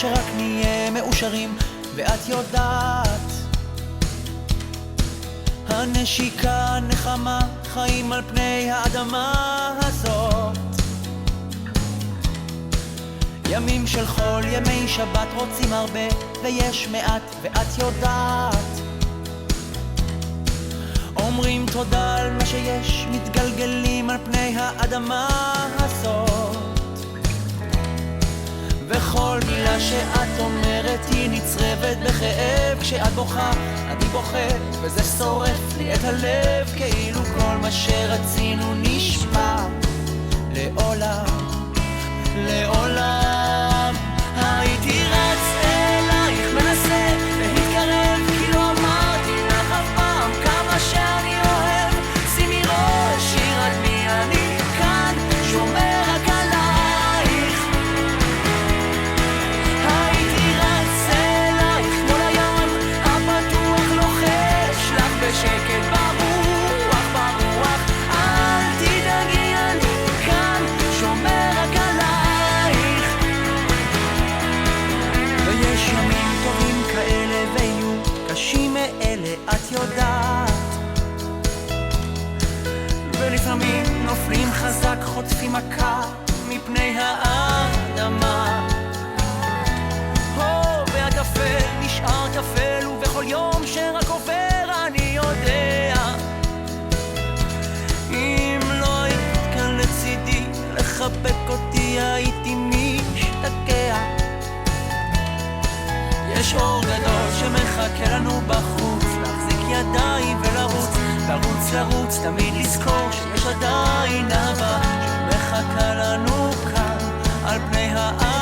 שרק נהיה מאושרים, ואת יודעת, הנשיקה נחמה, חיים על פני האדמה הזאת. ימים של חול, ימי שבת, רוצים הרבה ויש מעט, ואת יודעת, אומרים תודה על מה שיש, מתגלגלים על פני האדמה הזאת. וכל מילה שאת אומרת היא נצרבת בכאב, כשאת בוכה אני בוכה וזה שורף לי את הלב, כאילו כל מה שרצינו נשמע לעולם, לעולם. הייתי רץ אלייך, מנסה להתקרב, כי לא אמרתי לך אף פעם כמה שאני אוהב. שימי ראש, שיר עד מי אני כאן, שומר רק עלייך. הייתי רץ אלייך כמו לים הפתוח, לוחש לך בשקט ברוח, ברוח. אל תדאגי, אני כאן, שומר רק עלייך. ויש ימים טובים כאלה ויהיו קשים מאלה, את יודעת, ולפעמים נופלים חזק, חוטפים מכה מפני האדמה. והקפה נשאר כפל, ובכל יום שרק עובר אני יודע, אם לא היית כאן לצידי לחבק אותי הייתי משתקע. יש אור גדול שמחכה לנו בחוץ, להחזיק ידיים ולרוץ, לרוץ לרוץ, תמיד לזכור שיש עדיין אהבה שמחכה לנו כאן על פני הארץ.